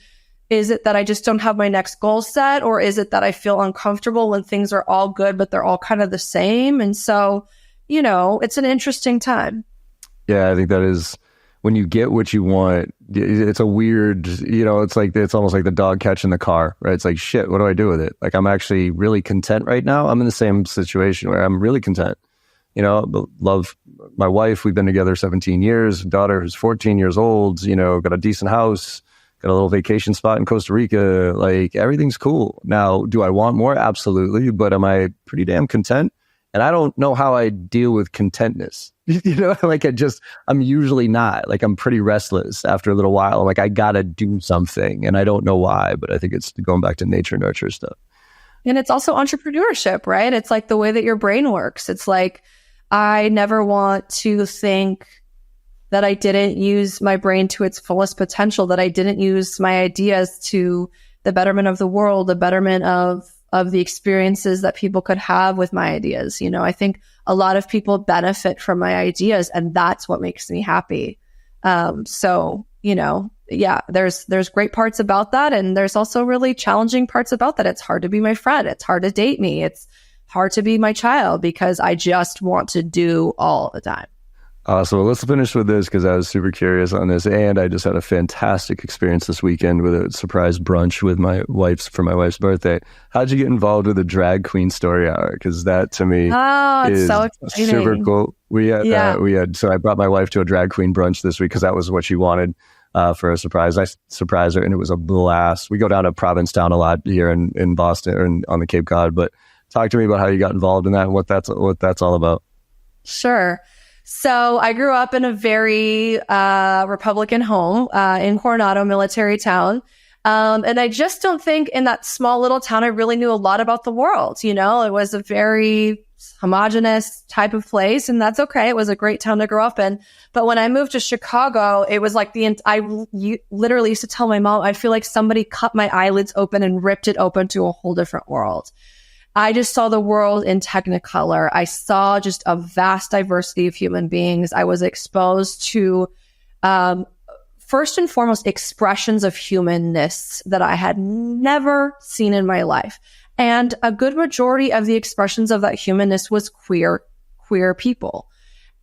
is it that I just don't have my next goal set, or is it that I feel uncomfortable when things are all good, but they're all kind of the same? And so, it's an interesting time. Yeah, I think that is, when you get what you want, it's a weird, it's almost like the dog catching the car, right? It's like, shit, what do I do with it? Like, I'm actually really content right now. I'm in the same situation where I'm really content. Love my wife. We've been together 17 years, daughter who's 14 years old, got a decent house, got a little vacation spot in Costa Rica. Like, everything's cool. Now, do I want more? Absolutely. But am I pretty damn content? And I don't know how I deal with contentness. I'm usually not. Like, I'm pretty restless after a little while. I'm like, I gotta do something. And I don't know why, but I think it's going back to nature nurture stuff. And it's also entrepreneurship, right? It's like the way that your brain works. It's like, I never want to think that I didn't use my brain to its fullest potential, that I didn't use my ideas to the betterment of the world, the betterment of the experiences that people could have with my ideas. I think a lot of people benefit from my ideas, and that's what makes me happy. There's great parts about that. And there's also really challenging parts about that. It's hard to be my friend. It's hard to date me. It's hard to be my child because I just want to do all the time. So let's finish with this, because I was super curious on this, and I just had a fantastic experience this weekend with a surprise brunch with for my wife's birthday. How'd you get involved with the drag queen story hour? Because that to me is so exciting. Super cool. So I brought my wife to a drag queen brunch this week because that was what she wanted for a surprise. I surprised her, and it was a blast. We go down to Provincetown a lot here in Boston or on the Cape Cod. But talk to me about how you got involved in that and what that's all about. Sure. So I grew up in a very Republican home in Coronado, military town. And I just don't think in that small little town I really knew a lot about the world. It was a very homogenous type of place, and that's okay. It was a great town to grow up in. But when I moved to Chicago, it was like literally used to tell my mom, I feel like somebody cut my eyelids open and ripped it open to a whole different world. I just saw the world in Technicolor. I saw just a vast diversity of human beings. I was exposed to, first and foremost, expressions of humanness that I had never seen in my life. And a good majority of the expressions of that humanness was queer people.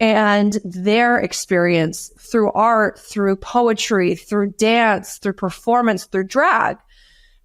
And their experience through art, through poetry, through dance, through performance, through drag.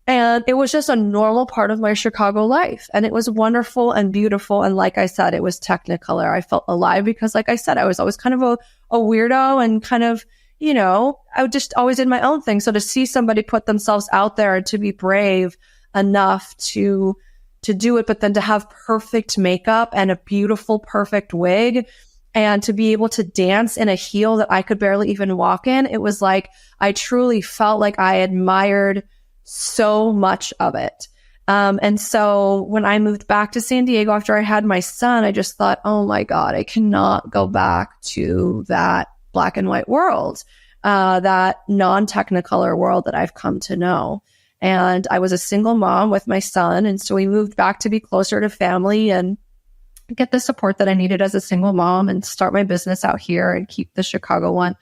And it was just a normal part of my Chicago life. And it was wonderful and beautiful. And like I said, it was Technicolor. I felt alive because, like I said, I was always kind of a weirdo and kind of, I just always did my own thing. So to see somebody put themselves out there and to be brave enough to do it, but then to have perfect makeup and a beautiful, perfect wig and to be able to dance in a heel that I could barely even walk in, it was like, I truly felt like I admired so much of it. And so when I moved back to San Diego after I had my son, I just thought, oh my God, I cannot go back to that black and white world, that non-Technicolor world that I've come to know. And I was a single mom with my son. And so we moved back to be closer to family and get the support that I needed as a single mom and start my business out here and keep the Chicago one.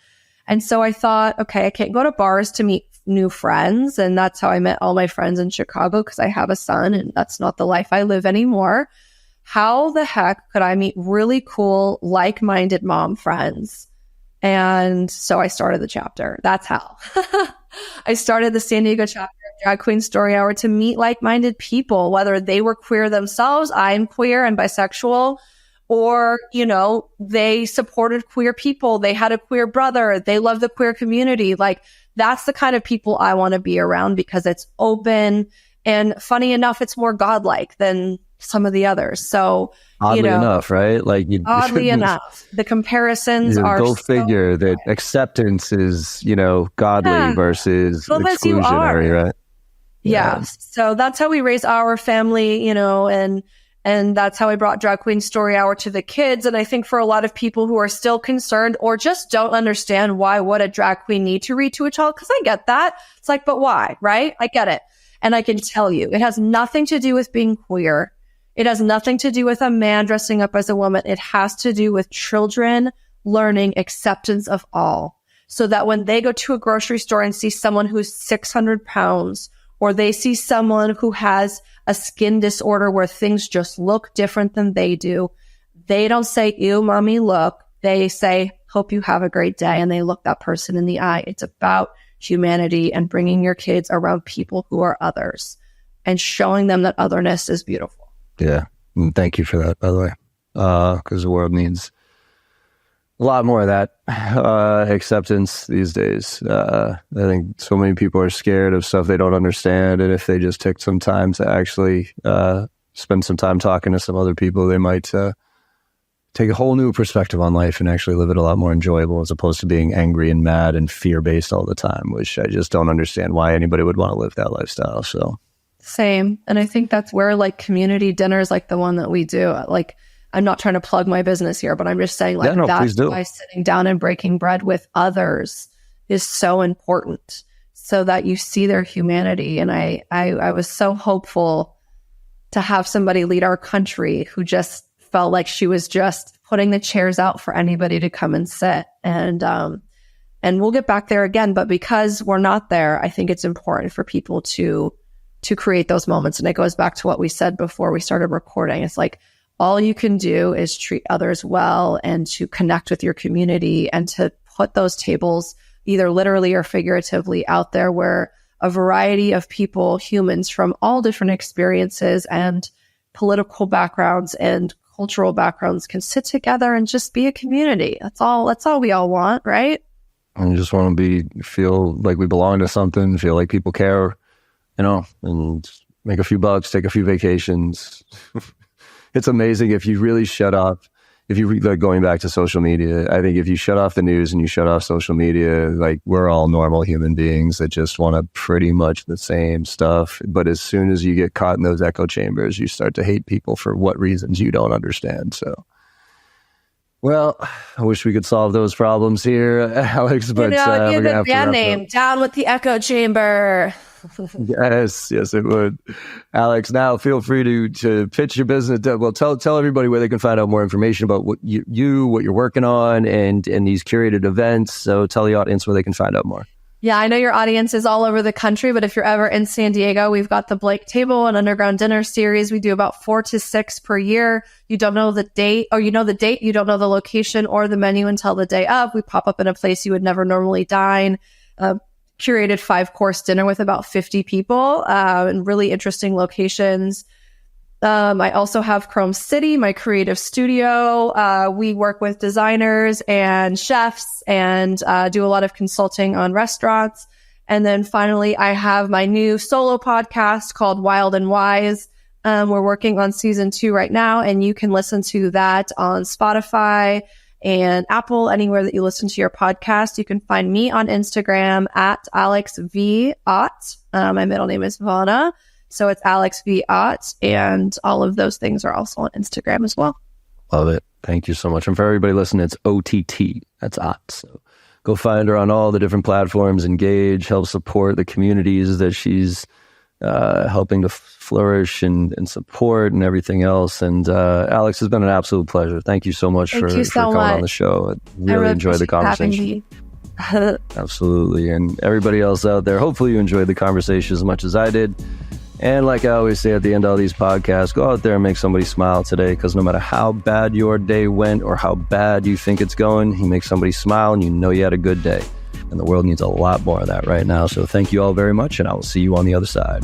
And so I thought, okay, I can't go to bars to meet new friends. And that's how I met all my friends in Chicago, because I have a son and that's not the life I live anymore. How the heck could I meet really cool, like-minded mom friends? And so I started the chapter. That's how. I started the San Diego chapter of Drag Queen Story Hour to meet like-minded people, whether they were queer themselves, I'm queer and bisexual, or, they supported queer people. They had a queer brother. They love the queer community. Like, that's the kind of people I want to be around because it's open. And funny enough, it's more godlike than some of the others. So, oddly enough, right? Like, oddly enough, the comparisons are go figure that acceptance is, godly versus exclusionary, right? Yeah. So that's how we raise our family, and And that's how I brought Drag Queen Story Hour to the kids. And I think for a lot of people who are still concerned or just don't understand why would a drag queen need to read to a child? Because I get that. It's like, but why, right? I get it. And I can tell you, it has nothing to do with being queer. It has nothing to do with a man dressing up as a woman. It has to do with children learning acceptance of all. So that when they go to a grocery store and see someone who's 600 pounds, or they see someone who has a skin disorder where things just look different than they do, they don't say, ew, mommy, look. They say, hope you have a great day. And they look that person in the eye. It's about humanity and bringing your kids around people who are others and showing them that otherness is beautiful. Yeah. And thank you for that, by the way, because the world needs a lot more of that acceptance these days. I think so many people are scared of stuff they don't understand, and if they just took some time to actually spend some time talking to some other people, they might take a whole new perspective on life and actually live it a lot more enjoyable, as opposed to being angry and mad and fear-based all the time, which I just don't understand why anybody would want to live that lifestyle. So same. And I think that's where like community dinners like the one that we do, like, I'm not trying to plug my business here, but I'm just saying like that's why sitting down and breaking bread with others is so important, so that you see their humanity. And I was so hopeful to have somebody lead our country who just felt like she was just putting the chairs out for anybody to come and sit. And we'll get back there again. But because we're not there, I think it's important for people to create those moments. And it goes back to what we said before we started recording. It's like, all you can do is treat others well and to connect with your community and to put those tables either literally or figuratively out there where a variety of people, humans from all different experiences and political backgrounds and cultural backgrounds can sit together and just be a community. That's all we all want, right? I just want to feel like we belong to something, feel like people care, and make a few bucks, take a few vacations. It's amazing if you really shut off, like going back to social media, I think if you shut off the news and you shut off social media, like we're all normal human beings that just want to pretty much the same stuff. But as soon as you get caught in those echo chambers, you start to hate people for what reasons you don't understand. So, well, I wish we could solve those problems here, Alex, but we're going to have to wrap name, Down with the Echo Chamber. Yes, it would. Alex, now feel free to pitch your business. Well, tell everybody where they can find out more information about what you're working on and these curated events. So tell the audience where they can find out more. Yeah, I know your audience is all over the country, but if you're ever in San Diego, we've got the Blake Table and Underground Dinner series. We do about 4 to 6 per year. You don't know the date, or you know the date, you don't know the location or the menu until the day of. We pop up in a place you would never normally dine. Curated 5-course dinner with about 50 people in really interesting locations. I also have Chrome City, my creative studio. We work with designers and chefs and do a lot of consulting on restaurants. And then finally, I have my new solo podcast called Wild and Wise. We're working on season 2 right now, and you can listen to that on Spotify and Apple, anywhere that you listen to your podcast. You can find me on Instagram at Alex V. Ott. My middle name is Vana. So it's Alex V. Ott. And all of those things are also on Instagram as well. Love it. Thank you so much. And for everybody listening, it's OTT. That's Ott. So go find her on all the different platforms, engage, help support the communities that she's helping to flourish and support and everything else. And Alex, has been an absolute pleasure. Thank you so much for coming on the show. I really enjoyed the conversation. Absolutely. And everybody else out there, hopefully you enjoyed the conversation as much as I did. And like I always say at the end of all these podcasts, go out there and make somebody smile today, because no matter how bad your day went or how bad you think it's going, you make somebody smile and you know you had a good day. And the world needs a lot more of that right now. So thank you all very much, and I will see you on the other side.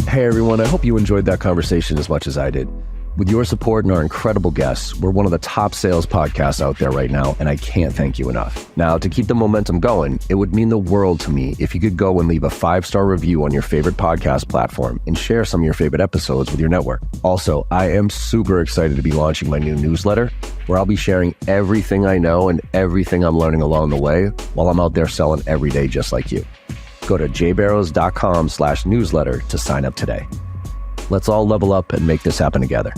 Hey everyone, I hope you enjoyed that conversation as much as I did. With your support and our incredible guests, we're one of the top sales podcasts out there right now, and I can't thank you enough. Now, to keep the momentum going, it would mean the world to me if you could go and leave a 5-star review on your favorite podcast platform and share some of your favorite episodes with your network. Also, I am super excited to be launching my new newsletter, where I'll be sharing everything I know and everything I'm learning along the way while I'm out there selling every day just like you. Go to jbarrows.com/newsletter to sign up today. Let's all level up and make this happen together.